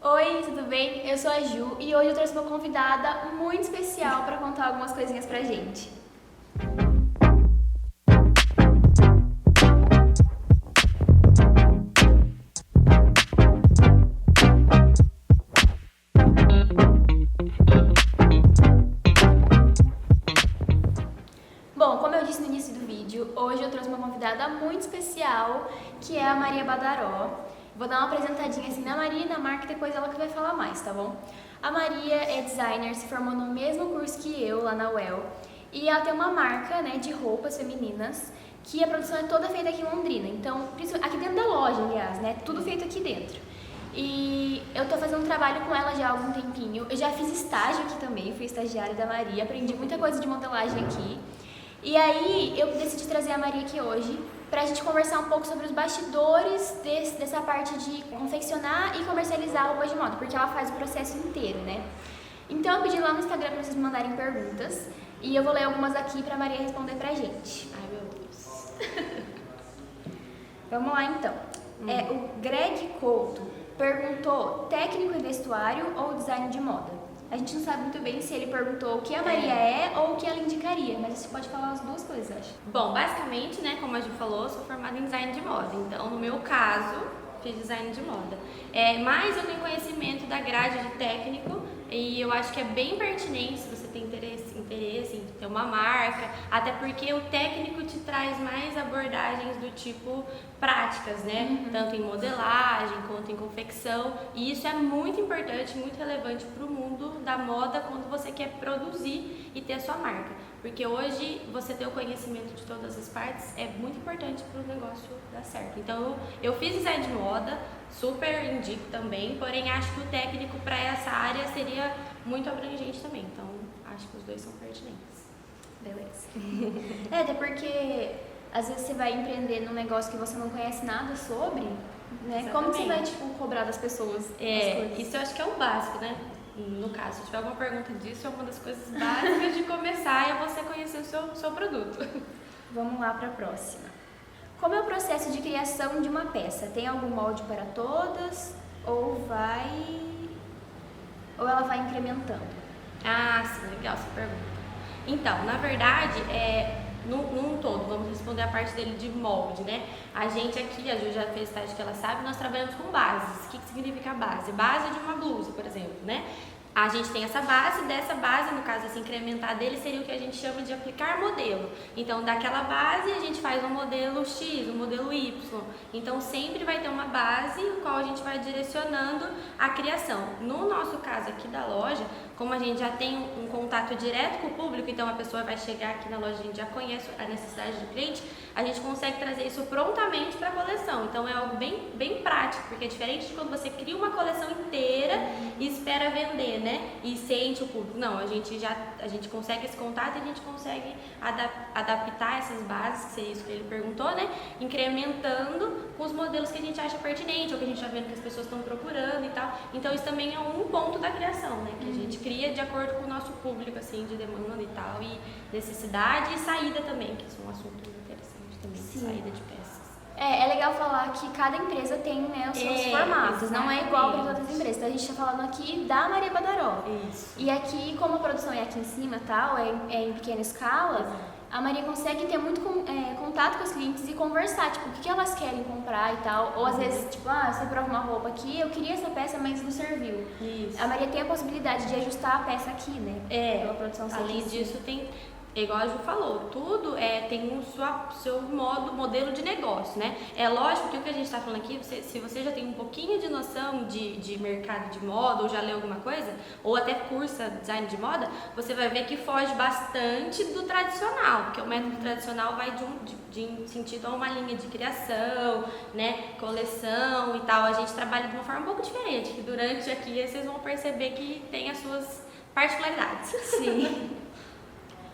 Oi, tudo bem? Eu sou a Ju e hoje eu trouxe uma convidada muito especial para contar algumas coisinhas pra gente. Bom, como eu disse no início do vídeo, hoje eu trouxe uma convidada muito especial, que é a Maria Badaró. Vou dar uma apresentadinha assim na Maria e na marca e depois ela que vai falar mais, tá bom? A Maria é designer, se formou no mesmo curso que eu, lá na UEL, e ela tem uma marca, né, de roupas femininas, que a produção é toda feita aqui em Londrina, então, aqui dentro da loja, aliás, né, tudo feito aqui dentro. E eu tô fazendo um trabalho com ela já há algum tempinho, eu já fiz estágio aqui também, fui estagiária da Maria, aprendi muita coisa de modelagem aqui. E aí eu decidi trazer a Maria aqui hoje pra gente conversar um pouco sobre os bastidores dessa parte de confeccionar e comercializar roupas de moda, porque ela faz o processo inteiro, né? Então eu pedi lá no Instagram pra vocês me mandarem perguntas e eu vou ler algumas aqui pra Maria responder pra gente. Ai, meu Deus. Vamos lá então. O Greg Couto perguntou técnico em vestuário ou design de moda. A gente não sabe muito bem se ele perguntou o que a Maria é ou o que ela indicaria, mas você pode falar as duas coisas, eu acho. Bom, basicamente, né, como a Ju falou, eu sou formada em design de moda. Então, no meu caso, fiz design de moda. Mas eu tenho conhecimento da grade de técnico e eu acho que é bem pertinente se você tem interesse em ter uma marca, até porque o técnico te traz mais abordagens do tipo práticas, né? Tanto em modelagem quanto em confecção. E isso é muito importante, muito relevante para o mundo da moda quando você quer produzir e ter a sua marca. Porque hoje você ter o conhecimento de todas as partes é muito importante para o negócio dar certo. Então eu fiz design de moda, super indico também, porém acho que o técnico para essa área seria muito abrangente também. Então acho que os dois são pertinentes. Beleza. Até porque às vezes você vai empreender num negócio que você não conhece nada sobre, né? Exatamente. Como você vai, tipo, cobrar das pessoas as coisas? Isso eu acho que é o básico, né? No caso, se tiver alguma pergunta disso, é uma das coisas básicas de começar é você conhecer o seu produto. Vamos lá para a próxima. Como é o processo de criação de uma peça? Tem algum molde para todas ou ela vai incrementando? Ah, sim, legal essa pergunta. Então, na verdade, num todo, vamos responder a parte dele de molde, né? A gente aqui, a Ju já fez estágio que ela sabe, nós trabalhamos com bases. O que significa base? Base de uma blusa, por exemplo, né? A gente tem essa base, dessa base, no caso, esse incrementar dele seria o que a gente chama de aplicar modelo. Então, daquela base, a gente faz um modelo X, um modelo Y. Então, sempre vai ter uma base, no qual a gente vai direcionando a criação. No nosso caso aqui da loja, como a gente já tem um contato direto com o público, então a pessoa vai chegar aqui na loja, a gente já conhece a necessidade do cliente, a gente consegue trazer isso prontamente para a coleção. Então, é algo bem, bem prático, porque é diferente de quando você cria uma coleção inteira e espera vender, né? E sente o público. Não, a gente consegue esse contato e a gente consegue adaptar essas bases, que seria isso que ele perguntou, né? Incrementando com os modelos que a gente acha pertinente, ou que a gente está vendo que as pessoas estão procurando e tal. Então, isso também é um ponto da criação, né? Que a gente cria de acordo com o nosso público, assim, de demanda e tal, e necessidade e saída também, que é um assunto interessante também, saída de peças. É legal falar que cada empresa tem, né, os seus formatos, não é igual para todas as empresas. Então, a gente está falando aqui da Maria Badaró. Isso. E aqui, como a produção é aqui em cima tal, é em pequena escala, Exato. a Maria consegue ter muito contato com os clientes e conversar, tipo, o que elas querem comprar e tal. Ou às vezes, tipo, você prova uma roupa aqui, eu queria essa peça, mas não serviu. Isso. A Maria tem a possibilidade de ajustar a peça aqui, né? Pela produção ser Além aqui em disso, cima. tem, igual a Ju falou, tudo tem o seu modelo de negócio, né? É lógico que o que a gente está falando aqui, se você já tem um pouquinho de noção de mercado de moda, ou já leu alguma coisa, ou até cursa design de moda, você vai ver que foge bastante do tradicional, porque o método tradicional vai de sentido a uma linha de criação, né? Coleção e tal. A gente trabalha de uma forma um pouco diferente, que durante aqui vocês vão perceber que tem as suas particularidades. Sim.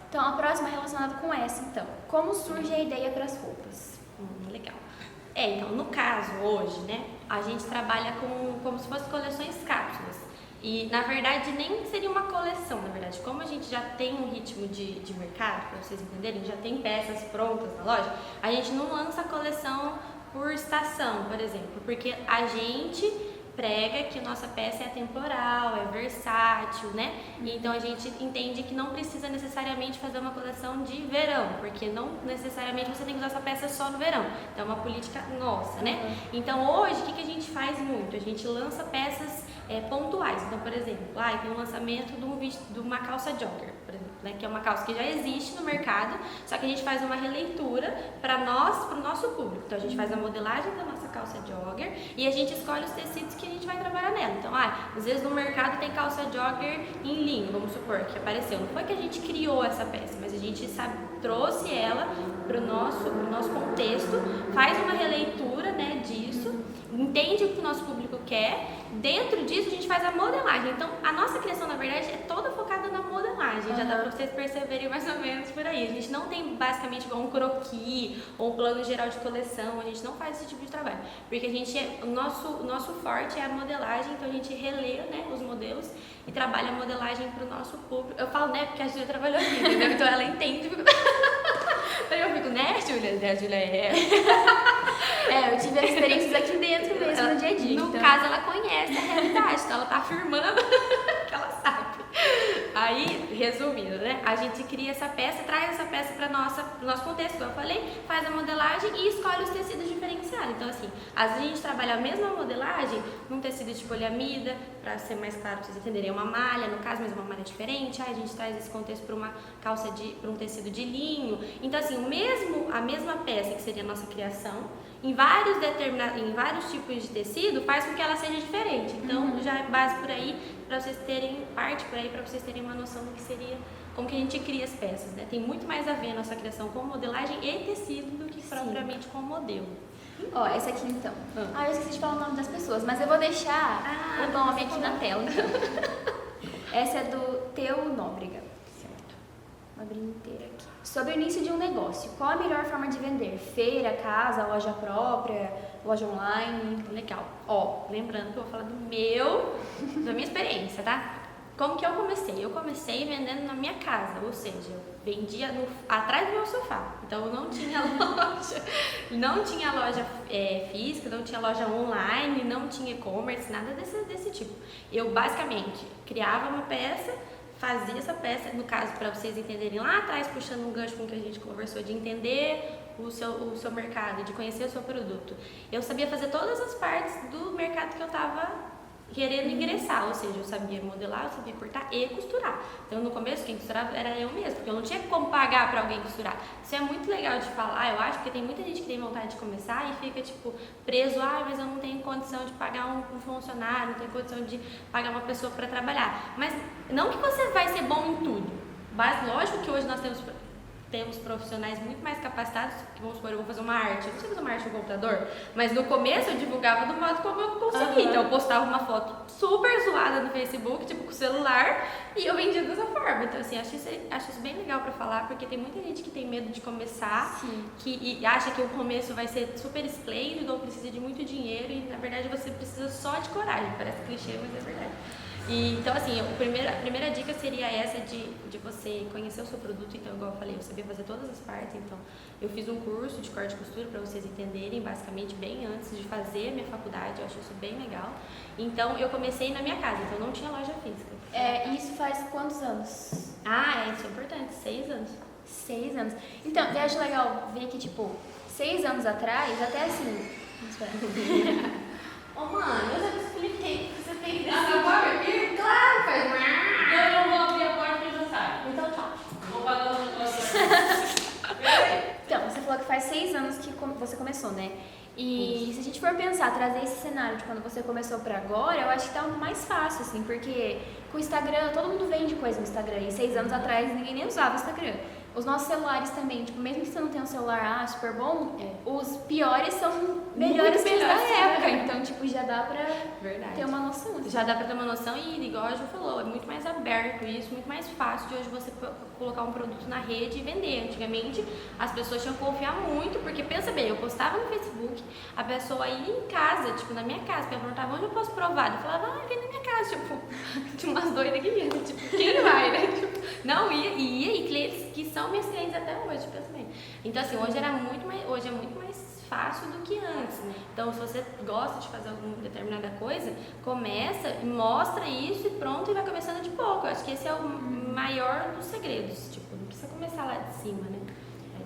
Então, a próxima é relacionada com essa, então. Como surge a ideia para as roupas? Legal. Então, no caso, hoje, né, a gente trabalha como se fossem coleções cápsulas. E, na verdade, nem seria uma coleção, na verdade. Como a gente já tem um ritmo de mercado, para vocês entenderem, já tem peças prontas na loja, a gente não lança a coleção por estação, por exemplo, porque a gente prega que a nossa peça é atemporal, é versátil, né? E então a gente entende que não precisa necessariamente fazer uma coleção de verão, porque não necessariamente você tem que usar essa peça só no verão. Então é uma política nossa, né? Então hoje, o que a gente faz muito? A gente lança peças pontuais. Então, por exemplo, tem um lançamento de uma calça jogger, por exemplo, né? Que é uma calça que já existe no mercado, só que a gente faz uma releitura para o nosso público. Então a gente faz a modelagem da nossa calça jogger e a gente escolhe os tecidos que a gente vai trabalhar nela. Então, às vezes no mercado tem calça jogger em linho, vamos supor, que apareceu. Não foi que a gente criou essa peça, mas a gente trouxe ela para o nosso contexto, faz uma releitura, né, disso, entende o que o nosso público quer. Dentro disso a gente faz a modelagem. Então a nossa criação, na verdade, é toda focada na modelagem. Já dá pra vocês perceberem mais ou menos por aí. A gente não tem basicamente um croquis ou um plano geral de coleção. A gente não faz esse tipo de trabalho, porque a gente o nosso forte é a modelagem. Então a gente relê, né, os modelos e trabalha a modelagem pro nosso público. Eu falo, né, porque a Júlia trabalhou aqui, entendeu? Então ela entende. Daí eu fico, né, Júlia? A Júlia eu tive experiências aqui dentro mesmo, no dia a dia. No caso, ela conhece a realidade, então ela tá afirmando que ela sabe. Aí, resumindo, né? A gente cria essa peça, traz essa peça para o nosso contexto, como eu falei, faz a modelagem e escolhe os tecidos diferenciados. Então, assim, às vezes a gente trabalha a mesma modelagem num tecido de poliamida, para ser mais claro para vocês entenderem, uma malha, no caso, mas uma malha diferente. Aí a gente traz esse contexto para uma calça para um tecido de linho. Então, assim, a mesma peça que seria a nossa criação, em vários tipos de tecido, faz com que ela seja diferente. Então, já é base por aí, para vocês terem uma noção do que seria, como que a gente cria as peças, né? Tem muito mais a ver a nossa criação com modelagem e tecido do que propriamente com modelo. Ó, essa aqui então. Eu esqueci de falar o nome das pessoas, mas eu vou deixar o nome aqui na tela. Essa é do Teu Nóbrega. Certo. Vou abrir inteira aqui. Sobre o início de um negócio, qual a melhor forma de vender? Feira, casa, loja própria, loja online? Legal. Ó, lembrando que eu vou falar da minha experiência, tá? Como que eu comecei? Eu comecei vendendo na minha casa, ou seja, eu vendia atrás do meu sofá. Então eu não tinha loja física, não tinha loja online, não tinha e-commerce, nada desse tipo. Eu basicamente criava uma peça, fazia essa peça, no caso, para vocês entenderem lá atrás, puxando um gancho com o que a gente conversou, de entender o seu mercado, de conhecer o seu produto. Eu sabia fazer todas as partes do mercado que eu estava querendo ingressar, ou seja, eu sabia modelar, eu sabia cortar e costurar. Então no começo quem costurava era eu mesma, porque eu não tinha como pagar para alguém costurar. Isso é muito legal de falar, eu acho, porque tem muita gente que tem vontade de começar e fica tipo preso, mas eu não tenho condição de pagar um funcionário, não tenho condição de pagar uma pessoa para trabalhar. Mas não que você vai ser bom em tudo, mas lógico que hoje nós temos profissionais muito mais capacitados, que vamos supor, eu vou fazer uma arte, eu não sei fazer uma arte no computador, mas no começo eu divulgava do modo como eu conseguia, então eu postava uma foto super zoada no Facebook, tipo com o celular, e eu vendia dessa forma. Então assim, acho isso bem legal pra falar, porque tem muita gente que tem medo de começar, e acha que o começo vai ser super esplêndido, ou precisa de muito dinheiro, e na verdade você precisa só de coragem, parece clichê, mas é verdade. Então, assim, a primeira dica seria essa de você conhecer o seu produto. Então, igual eu falei, eu sabia fazer todas as partes. Então, eu fiz um curso de corte e costura para vocês entenderem, basicamente, bem antes de fazer a minha faculdade. Eu acho isso bem legal. Então, eu comecei na minha casa, então não tinha loja física. Isso faz quantos anos? Isso é importante, 6 anos. 6 anos. Então, eu acho legal ver que, tipo, 6 anos atrás, até assim... Mano, eu já te expliquei que você tem que Pode aqui? Claro, faz. Eu não vou abrir a porta porque eu já saio. Então, tchau. Vou pagar o negócio. Então, você falou que faz 6 anos que você começou, né? E se a gente for pensar, trazer esse cenário de quando você começou pra agora, eu acho que tá mais fácil, assim, porque com o Instagram, todo mundo vende coisa no Instagram, e 6 anos atrás ninguém nem usava o Instagram. Os nossos celulares também, tipo, mesmo que você não tenha um celular super bom, os piores são melhores que os da época, então, tipo, já dá pra ter uma noção. Assim. Já dá pra ter uma noção e, igual a Ju falou, é muito mais aberto isso, muito mais fácil de hoje você colocar um produto na rede e vender. Antigamente, as pessoas tinham que confiar muito, porque, pensa bem, eu postava no Facebook, a pessoa ia em casa, tipo, na minha casa, porque eu perguntava onde eu posso provar. Eu falava, vem na minha casa, tipo, tinha umas doidas que iam, tipo, quem vai, né? Tipo, não, ia, e clientes que são minhas clientes até hoje, pensa bem. Então, assim, hoje é muito mais fácil do que antes. Então, se você gosta de fazer alguma determinada coisa, começa e mostra isso e pronto, e vai começando de pouco. Eu acho que esse é o maior dos segredos. Tipo, não precisa começar lá de cima, né?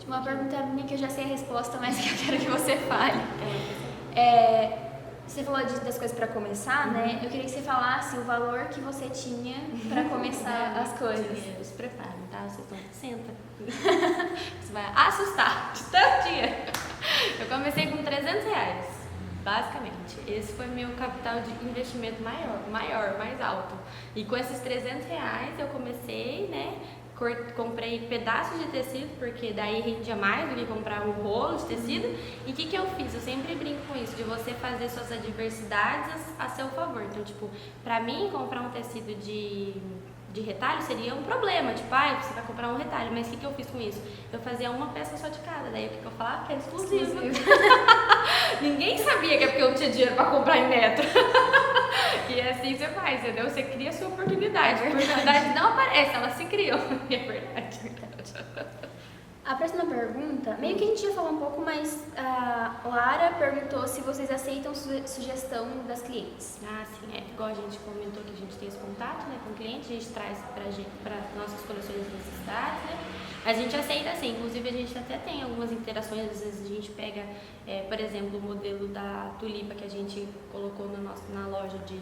Uma pergunta minha que eu já sei a resposta, mas que eu quero que você fale. Você falou das coisas para começar, né? Eu queria que você falasse o valor que você tinha para começar as coisas. Se preparem, tá? Vocês estão... Senta. Você vai assustar de tanto dinheiro. Eu comecei com R$300, basicamente. Esse foi meu capital de investimento maior, mais alto. E com esses R$300 eu comecei, né? Comprei pedaços de tecido, porque daí rendia mais do que comprar um rolo de tecido. E o que eu fiz? Eu sempre brinco com isso, de você fazer suas adversidades a seu favor. Então, tipo, pra mim, comprar um tecido de retalho seria um problema. Tipo, você vai comprar um retalho, mas o que eu fiz com isso? Eu fazia uma peça só de cada. Daí o que eu falava? Que era exclusivo. Ninguém sabia que é porque eu não tinha dinheiro pra comprar em metro. E assim você faz, entendeu? Você cria a sua oportunidade. A oportunidade não aparece, ela se criou. É verdade. A próxima pergunta, meio que a gente já falou um pouco, mas a Lara perguntou se vocês aceitam sugestão das clientes. Sim, igual a gente comentou que a gente tem esse contato, né, com o cliente, a gente traz para nossas coleções de necessidades, né? A gente aceita sim, inclusive a gente até tem algumas interações, às vezes a gente pega, por exemplo, o modelo da tulipa que a gente colocou na loja de...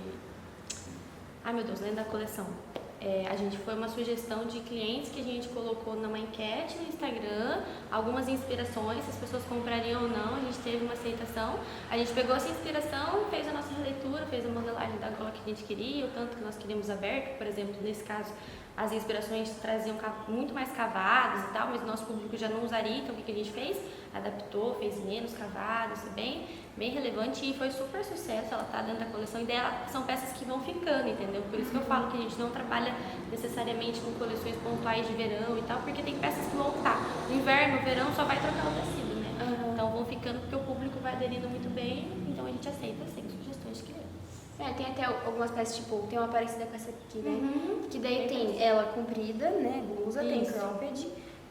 Ai meu Deus, lembro da coleção. A gente foi uma sugestão de clientes que a gente colocou numa enquete no Instagram, algumas inspirações, se as pessoas comprariam ou não, a gente teve uma aceitação. A gente pegou essa inspiração, fez a nossa releitura, fez a modelagem da gola que a gente queria, o tanto que nós queríamos aberto, por exemplo, nesse caso, as inspirações traziam muito mais cavadas e tal, mas o nosso público já não usaria, então o que a gente fez? Adaptou, fez menos cavadas, bem relevante e foi super sucesso, ela tá dentro da coleção e dela são peças que vão ficando, entendeu? Por isso que eu falo que a gente não trabalha necessariamente com coleções pontuais de verão e tal, porque tem peças que vão estar. No inverno, no verão, só vai trocar o tecido, né? Então vão ficando porque o público vai aderindo muito bem, então a gente aceita sem sugestões de clientes. Tem até algumas peças, tipo, tem uma parecida com essa aqui, né? Que daí tem ela comprida, né? Blusa, tem cropped,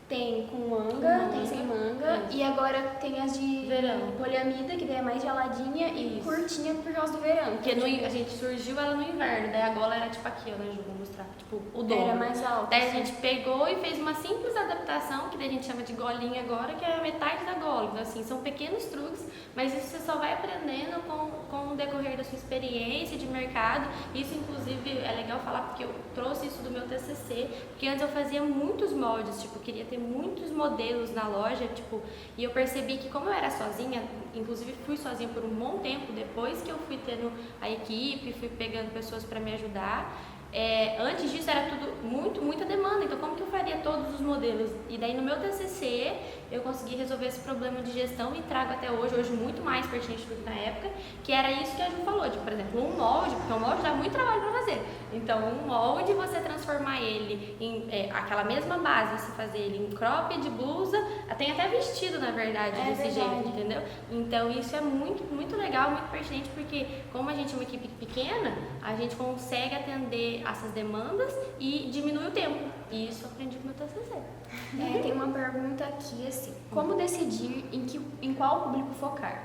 tem com manga, tem sem manga. E agora tem as de verão, poliamida, que daí é mais geladinha e curtinha por causa do verão. Porque a gente surgiu ela no inverno, daí a gola era tipo aqui, né, Ju? Vou mostrar, tipo, o dobro. Era mais alto. Daí a gente pegou e fez uma simples adaptação, que daí a gente chama de golinha agora, que é a metade da gola. Então, assim, são pequenos truques, mas isso você só vai aprendendo com o decorrer da sua experiência de mercado. Isso, inclusive, é legal falar, porque eu trouxe isso do meu TCC, porque antes eu fazia muitos moldes, tipo, queria ter muitos modelos na loja, tipo, e eu percebi que como eu era sozinha, inclusive fui sozinha por um bom tempo, depois que eu fui tendo a equipe, fui pegando pessoas para me ajudar, antes disso era tudo muita demanda, então como que eu faria todos os modelos? E daí no meu TCC eu consegui resolver esse problema de gestão e trago até hoje muito mais pertinente do que na época, que era isso que a Ju falou, de, por exemplo, um molde, porque um molde dá muito trabalho para fazer. Então um molde, você transformar ele em aquela mesma base, você fazer ele em cropped, blusa, tem até vestido na verdade desse jeito, entendeu? Então isso é muito legal, muito pertinente, porque como a gente é uma equipe pequena, a gente consegue atender essas demandas e diminui o tempo. E isso eu aprendi com o meu TCC. Tem uma pergunta aqui assim: como decidir em qual público focar?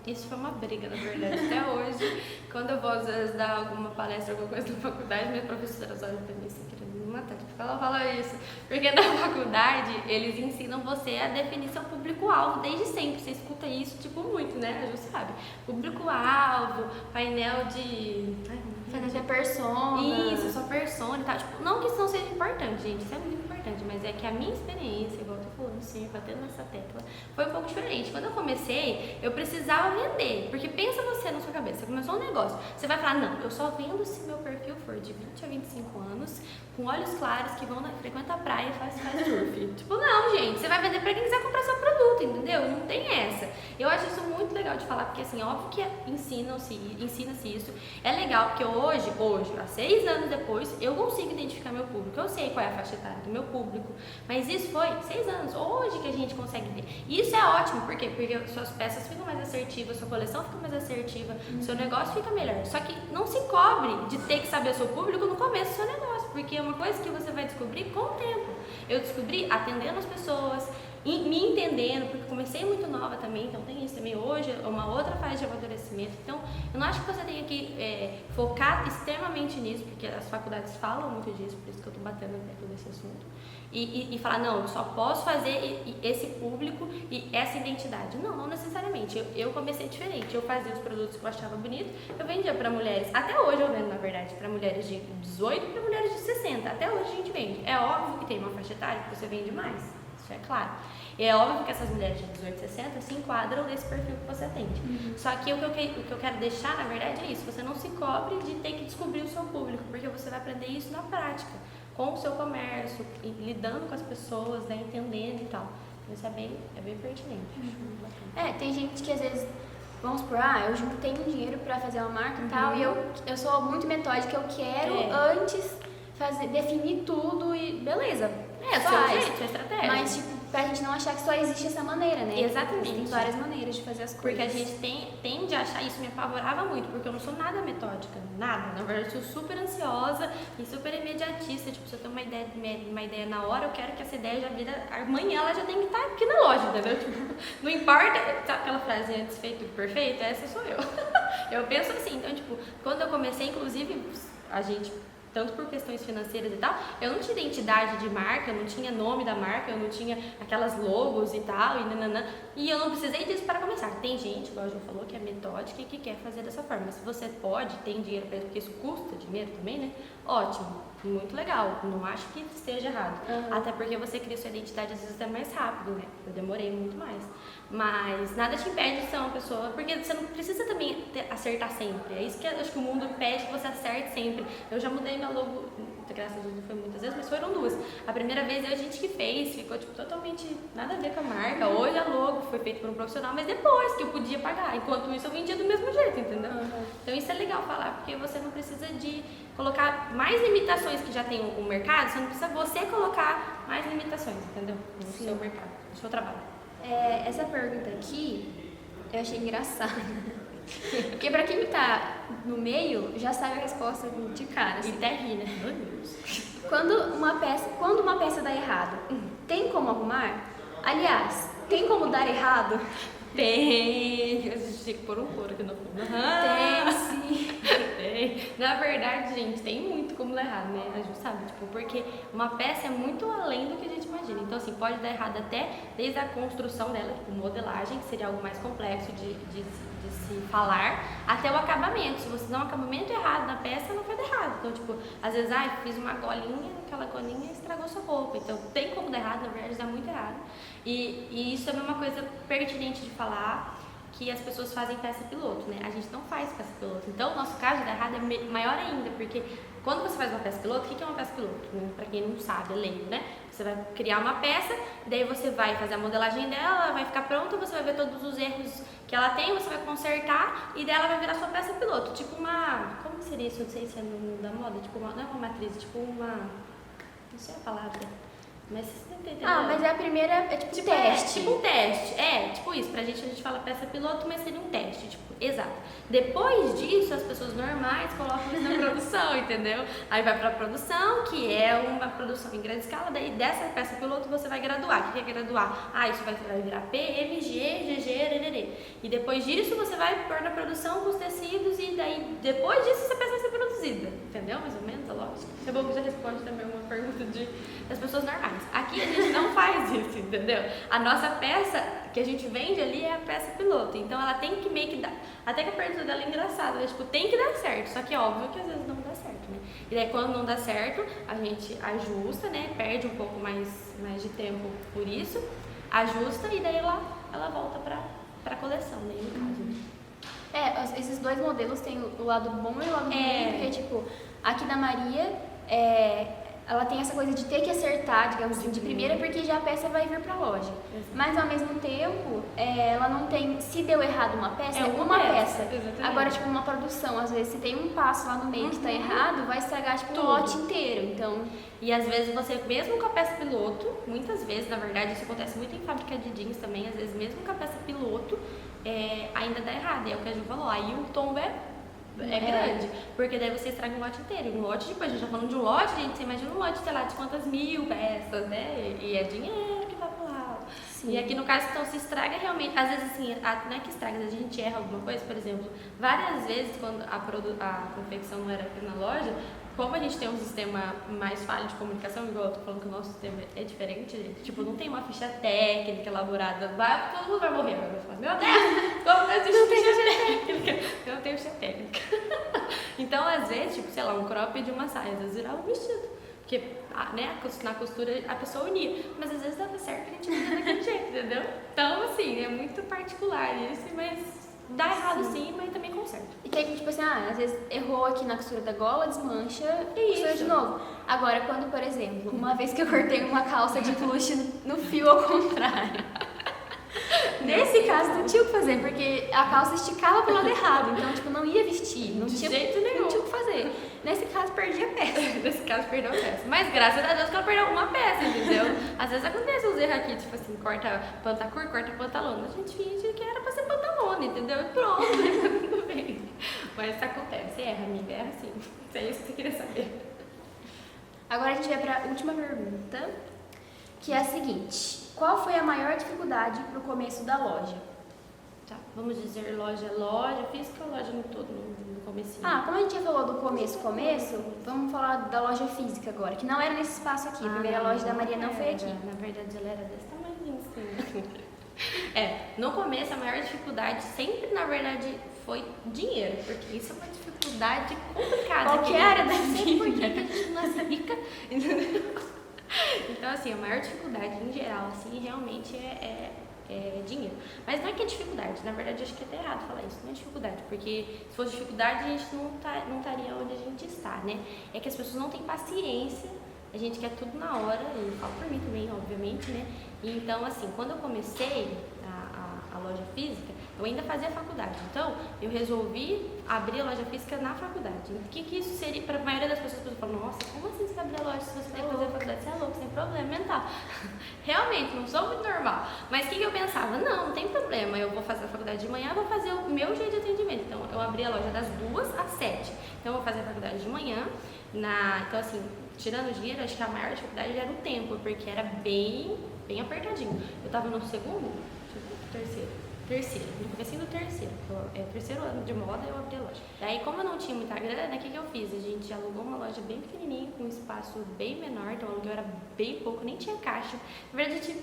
Isso foi uma briga, na verdade, até hoje. Quando eu vou às vezes dar alguma palestra, alguma coisa na faculdade, minhas professoras olham pra mim assim, querendo me matar, tipo, ela fala isso. Porque na faculdade, eles ensinam você a definir seu público-alvo desde sempre. Você escuta isso, tipo, muito, né? A Ju sabe. Público-alvo, painel de... Fazer persona. Isso, sua persona e tal. Tipo, não que isso não seja importante, gente, isso é muito importante, mas é que a minha experiência, igual eu tô falando sempre, batendo nessa tecla, foi um pouco diferente. Quando eu comecei, eu precisava vender, porque pensa você na sua cabeça, você começou um negócio, você vai falar, não, eu só vendo se meu perfil for de 20 a 25 anos, com olhos claros, que frequenta a praia e faz surf. Tipo, não, gente, você vai vender pra quem quiser comprar seu produto, entendeu? Não tem essa. Eu acho isso muito legal de falar, porque assim, óbvio que ensina-se isso. É legal, porque hoje, há 6 anos depois, eu consigo identificar meu público, eu sei qual é a faixa etária do meu público, mas isso foi 6 anos, hoje que a gente consegue ver. E isso é ótimo, por quê? Porque suas peças ficam mais assertivas, sua coleção fica mais assertiva, seu negócio fica melhor. Só que não se cobre de ter que saber o seu público no começo do seu negócio, porque é uma coisa que você vai descobrir com o tempo. Eu descobri atendendo as pessoas, me entendendo, porque comecei muito nova também, então tem isso também. Hoje é uma outra fase de amadurecimento. Então, eu não acho que você tenha que focar extremamente nisso, porque as faculdades falam muito disso, por isso que eu tô batendo na tecla desse assunto. E falar, não, eu só posso fazer esse público e essa identidade. Não, não necessariamente. Eu comecei diferente. Eu fazia os produtos que eu achava bonito, eu vendia para mulheres. Até hoje eu vendo, na verdade, para mulheres de 18 e para mulheres de 60. Até hoje a gente vende. É óbvio que tem uma faixa etária que você vende mais. Isso é claro. E é óbvio que essas mulheres de 18 e 60 se enquadram nesse perfil que você atende. Só que o que eu quero deixar, na verdade, é isso. Você não se cobre de ter que descobrir o seu público, porque você vai aprender isso na prática, com o seu comércio, lidando com as pessoas, né, entendendo e tal. Então isso é bem pertinente. Tem gente que às vezes, vamos supor, eu juntei um dinheiro pra fazer uma marca e tal, e eu sou muito metódica, eu quero antes definir tudo e beleza. Seu jeito, sua estratégia. Mas, tipo, pra gente não achar que só existe essa maneira, né? Exatamente. Tem várias maneiras de fazer as coisas. Porque a gente tende a achar, isso me apavorava muito, porque eu não sou nada metódica, nada. Na verdade, eu sou super ansiosa e super imediatista. Tipo, se eu tenho uma ideia na hora, eu quero que essa ideia já vira. Amanhã ela já tem que estar aqui na loja, entendeu? Tipo, não importa. Sabe aquela frase antes feito perfeito? Essa sou eu. Eu penso assim. Então, tipo, quando eu comecei, inclusive, a gente, tanto por questões financeiras e tal, eu não tinha identidade de marca, eu não tinha nome da marca, eu não tinha aquelas logos e tal, e eu não precisei disso para começar. Tem gente, igual a Ju falou, que é metódica e que quer fazer dessa forma, mas se você pode, tem dinheiro para isso, porque isso custa dinheiro também, né? Ótimo, muito legal, não acho que esteja errado. Até porque você cria sua identidade às vezes até mais rápido, né? Eu demorei muito mais. Mas nada te impede de ser uma pessoa, porque você não precisa também acertar sempre. É isso que eu acho que o mundo pede, que você acerte sempre. Eu já mudei meu logo, graças a Deus não foi muitas vezes, mas foram duas. A primeira vez a gente que fez, ficou tipo totalmente nada a ver com a marca. Hoje a logo foi feita por um profissional, mas depois que eu podia pagar. Enquanto isso eu vendia do mesmo jeito, entendeu? Então isso é legal falar, porque você não precisa de colocar mais limitações que já tem o mercado, você não precisa você colocar mais limitações, entendeu? No seu mercado, no seu trabalho. Essa pergunta aqui eu achei engraçada. Porque pra quem tá no meio, já sabe a resposta de cara. E até ri, né? Meu Deus. Quando uma peça dá errado, tem como arrumar? Aliás, tem como dar errado? Tem. A gente tinha que pôr um couro aqui no fundo. Tem, sim. Tem. Na verdade, gente, tem muito como dar errado, né? A Ju sabe, tipo, porque uma peça é muito além do que a gente imagina. Então, assim, pode dar errado até desde a construção dela, tipo, modelagem, que seria algo mais complexo de se falar, até o acabamento. Se você dá um acabamento errado na peça, não vai dar errado. Então, tipo, às vezes, fiz uma golinha, aquela golinha estragou sua roupa. Então, tem como dar errado, na verdade, dá muito errado. E isso é uma coisa pertinente de falar, que as pessoas fazem peça piloto, né? A gente não faz peça piloto. Então, o nosso caso de dar errado é maior ainda, porque quando você faz uma peça piloto, o que é uma peça piloto? Pra quem não sabe, é leigo, né? Você vai criar uma peça, daí você vai fazer a modelagem dela, ela vai ficar pronta, você vai ver todos os erros que ela tem, você vai consertar e daí ela vai virar sua peça piloto. Tipo uma... Como seria isso? Não sei se é no mundo da moda. Tipo uma... Não é uma matriz, tipo uma... Não sei a palavra. Mas você tá entendendo? Mas é a primeira, tipo um teste. Tipo um teste. Tipo isso. Pra gente, a gente fala peça piloto, mas seria um teste. Tipo, exato. Depois disso, as pessoas normais colocam isso na produção, entendeu? Aí vai pra produção, que é uma produção em grande escala. Daí dessa peça piloto você vai graduar. O que é graduar? Isso vai virar P, M, G, GG, RRD. E depois disso você vai pôr na produção com os tecidos e daí depois disso essa peça vai ser produzida. Entendeu? Mais ou menos a lógica. É bom que já responde também uma pergunta das pessoas normais. Aqui a gente não faz isso, entendeu? A nossa peça que a gente vende ali é a peça piloto. Então ela tem que meio que dar. Até que a pergunta dela é engraçada, né? Tipo, tem que dar certo. Só que é óbvio que às vezes não dá certo, né? E daí quando não dá certo, a gente ajusta, né? Perde um pouco mais de tempo por isso, ajusta e daí ela volta pra coleção, né? No caso. Esses dois modelos têm o lado bom e o lado ruim, porque, tipo, aqui da Maria, ela tem essa coisa de ter que acertar, digamos assim, de primeira, porque já a peça vai vir pra loja. Mas, ao mesmo tempo, ela não tem... Se deu errado uma peça, é uma peça. Exatamente. Agora, tipo, uma produção, às vezes, se tem um passo lá no meio que tá errado, vai estragar, tipo, o lote inteiro. Então... E às vezes você, mesmo com a peça piloto, muitas vezes, na verdade, isso acontece muito em fábrica de jeans também, às vezes mesmo com a peça piloto, ainda dá errado. É o que a Ju falou, aí o tombo é grande, porque daí você estraga um lote inteiro. Um lote, tipo, a gente tá falando de um lote, gente, você imagina um lote, sei lá, de quantas mil peças, né? E é dinheiro que vai pro lado. E aqui no caso, então, se estraga realmente, às vezes assim, não é que estraga, às vezes a gente erra alguma coisa, por exemplo, várias vezes quando a confecção não era aqui na loja, como a gente tem um sistema mais falho de comunicação, igual eu tô falando que o nosso sistema é diferente, gente, tipo, não tem uma ficha técnica elaborada, todo mundo vai morrer, agora vai falar, meu Deus, como não existe ficha técnica? Eu não tenho ficha técnica. Então, às vezes, tipo, sei lá, um cropped de uma saia, às vezes virava um vestido. Porque, né, na costura a pessoa unia, mas às vezes dava certo que a gente fazia daquele jeito, entendeu? Então, assim, é muito particular isso, mas dá errado sim, mas também conserta. E tem tipo assim, às vezes errou aqui na costura da gola, desmancha e costura de novo. Agora, quando, por exemplo, uma vez que eu cortei uma calça de plush no fio ao contrário, nesse caso não tinha o que fazer, porque a calça esticava pro lado errado, então, tipo, não ia vestir, não tinha o que fazer. Nesse caso, perdi a peça. Nesse caso, perdeu a peça. Mas graças a Deus que ela perdeu uma peça, entendeu? Às vezes acontece uns erros aqui, tipo assim, corta pantacur, corta pantalona. A gente finge que era pra ser pantalona, entendeu? E pronto, tudo bem. Mas isso acontece, erra, amiga, erra sim. Isso é isso que você queria saber. Agora a gente vai pra última pergunta, que é a seguinte: qual foi a maior dificuldade pro começo da loja? Tá, vamos dizer loja, física ou loja no todo, no comecinho? Como a gente já falou do começo, vamos falar da loja física agora, que não era nesse espaço aqui. A primeira loja da Maria não foi aqui. Na verdade, ela era desse tamanho assim. No começo, a maior dificuldade sempre, na verdade, foi dinheiro, porque isso é uma dificuldade complicada. Qualquer área da vida. Por que a gente não nasce rica? Então, assim, a maior dificuldade em geral, assim, realmente é dinheiro. Mas não é que é dificuldade, na verdade, eu acho que é até errado falar isso, não é dificuldade, porque se fosse dificuldade, a gente não estaria onde a gente está, né? É que as pessoas não têm paciência, a gente quer tudo na hora, e eu falo por mim também, obviamente, né? E então, assim, quando eu comecei a loja física, eu ainda fazia faculdade. Então, eu resolvi abrir a loja física na faculdade. O que isso seria? Para a maioria das pessoas falam, nossa, como assim você vai abrir a loja se você tem que fazer faculdade? Você é louco, você tem problema mental. Realmente, não sou muito normal. Mas o que eu pensava? Não tem problema, eu vou fazer a faculdade de manhã, eu vou fazer o meu jeito de atendimento. Então, eu abri a loja das 2 às 7. Então, eu vou fazer a faculdade de manhã. Então, assim, tirando o dinheiro, acho que a maior dificuldade era o tempo, porque era bem apertadinho. Eu tava no terceiro, no comecinho do terceiro, terceiro ano de moda, eu abri a loja. Daí, como eu não tinha muita grana, o que eu fiz? A gente alugou uma loja bem pequenininha, com um espaço bem menor, então o aluguel era bem pouco, nem tinha caixa. Na verdade,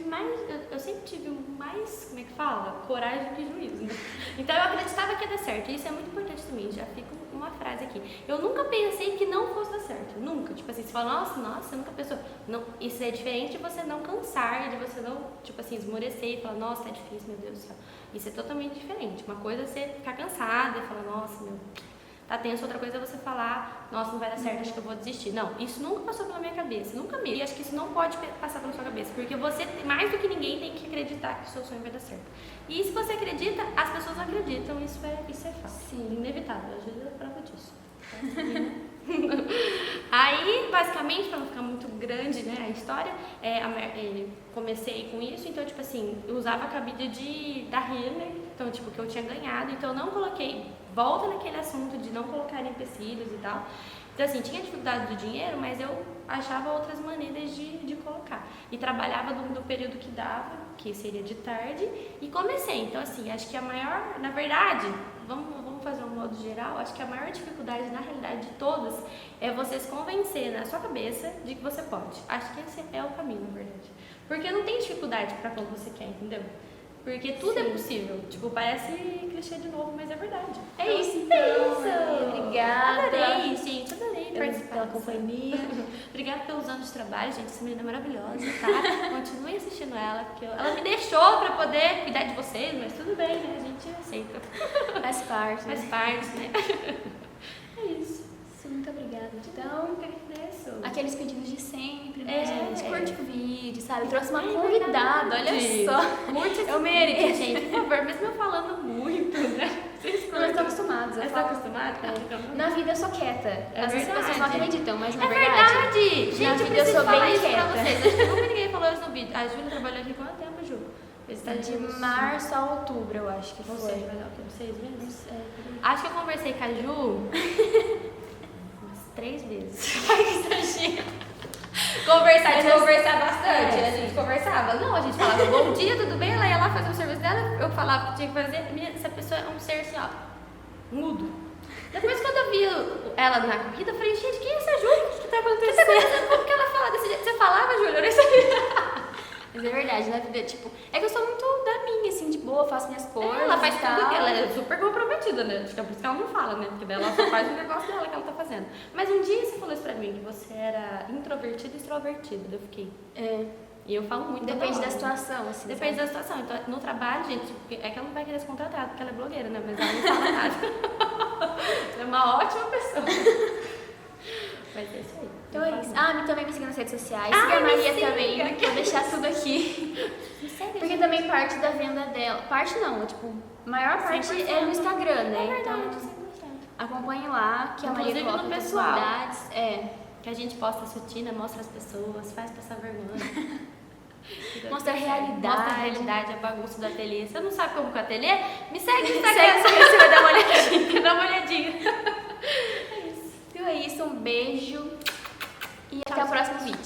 eu sempre tive mais, como é que fala? Coragem que juízo, né? Então, eu acreditava que ia dar certo, e isso é muito importante também, já fica uma frase aqui. Eu nunca pensei que não fosse dar certo, nunca. Tipo assim, você fala, nossa, você nunca pensou. Não, isso é diferente de você não cansar, de você não, tipo assim, esmorecer e falar, nossa, tá difícil, meu Deus do céu. Isso é totalmente diferente. Uma coisa é você ficar cansada e falar, nossa, tá tenso. Outra coisa é você falar, nossa, não vai dar certo, acho que eu vou desistir. Não, isso nunca passou pela minha cabeça, nunca mesmo. E acho que isso não pode passar pela sua cabeça, porque você, mais do que ninguém, tem que acreditar que o seu sonho vai dar certo. E se você acredita, as pessoas acreditam, isso é fácil. Sim, inevitável, a Júlia é prova disso. Aí, basicamente, para não ficar muito grande, né, a história, comecei com isso, então, tipo assim, eu usava a cabide da Renner, então, tipo, que eu tinha ganhado, então eu não coloquei, volta naquele assunto de não colocar empecilhos e tal. Então, assim, tinha dificuldade do dinheiro, mas eu achava outras maneiras de colocar. E trabalhava no período que dava, que seria de tarde, e comecei. Então, assim, acho que a maior, na verdade, vamos fazer um modo geral, acho que a maior dificuldade, na realidade, de todas, é você se convencer na sua cabeça de que você pode. Acho que esse é o caminho, na verdade. Porque não tem dificuldade pra quando você quer, entendeu? Porque tudo é possível. Tipo, parece clichê de novo, mas é verdade. É isso, então. Obrigada. Adorei, gente. Adorei participar pela companhia. Obrigada pelos anos de trabalho, gente. Essa menina é maravilhosa, tá? Continuem assistindo ela, porque ela me deixou pra poder cuidar de vocês, mas tudo bem, né? A gente aceita. Faz parte. Faz parte, né? É isso. Muito obrigada. Então, agradeço. Aqueles pedidos de sempre, né, gente? Curte o vídeo, sabe? Eu trouxe uma convidada, olha só. Curte esse vídeo, gente, por favor. Mesmo eu falando muito, né? Vocês não estão acostumados. Vocês estão acostumados? Na vida eu sou quieta. As pessoas não acreditam, mas na verdade. Gente, na vida eu sou bem quieta. Pra vocês. Acho que nunca ninguém falou isso no vídeo. A Júlia trabalhou aqui quanto tempo, Ju? De março a outubro, eu acho que foi. Ou seja, vai dar o quê? 6 meses? Acho que eu conversei com a Ju 3 vezes. Ai, que exagero. conversar, de Mas conversar bastante. é, A gente conversava. Não, a gente falava bom dia, tudo bem? Ela ia lá fazer o serviço dela, eu falava o que tinha que fazer. Essa pessoa é um ser assim, ó, mudo. Depois, quando eu vi ela na corrida, eu falei, gente, quem é essa Júlia? O que tá acontecendo? Como que ela fala desse jeito? Você falava, Júlia? Eu nem sabia. Mas é verdade, na vida, tipo, é que eu sou muito da minha, assim, de boa, faço minhas coisas. Ela faz e tudo tal. que ela é super comprometida, né? Acho que é por isso que ela não fala, né? Porque daí ela só faz o negócio dela que ela tá fazendo. Mas um dia você falou isso pra mim, que você era introvertida e extrovertida. Eu fiquei. É, E eu falo muito depende toda da hora. situação, assim. Depende sabe? da situação. Então, no trabalho, gente, é que ela não vai querer se contratar, porque ela é blogueira, né? Mas ela não fala nada. Ela é uma ótima pessoa. Mas é isso aí. Então é isso. Ah, também me siga nas redes sociais. Ah, Siga a me Maria siga. também, vou deixar tudo aqui. Me segue, Porque gente. também parte da venda dela. Parte não, tipo, maior parte 100%. é no Instagram, né? É verdade, Então, 100%. acompanhe lá, que a Maria Inclusive coloca no muitas pessoal. novidades. É. Que a gente posta sutina, mostra as pessoas, faz passar vergonha. Mostra a realidade. Mostra a realidade, a bagunça do ateliê. Você não sabe como que é o ateliê? Me segue no Segue, Instagram. você vai dar uma olhadinha. Dá uma olhadinha. Então é isso, um beijo e até o próximo vídeo.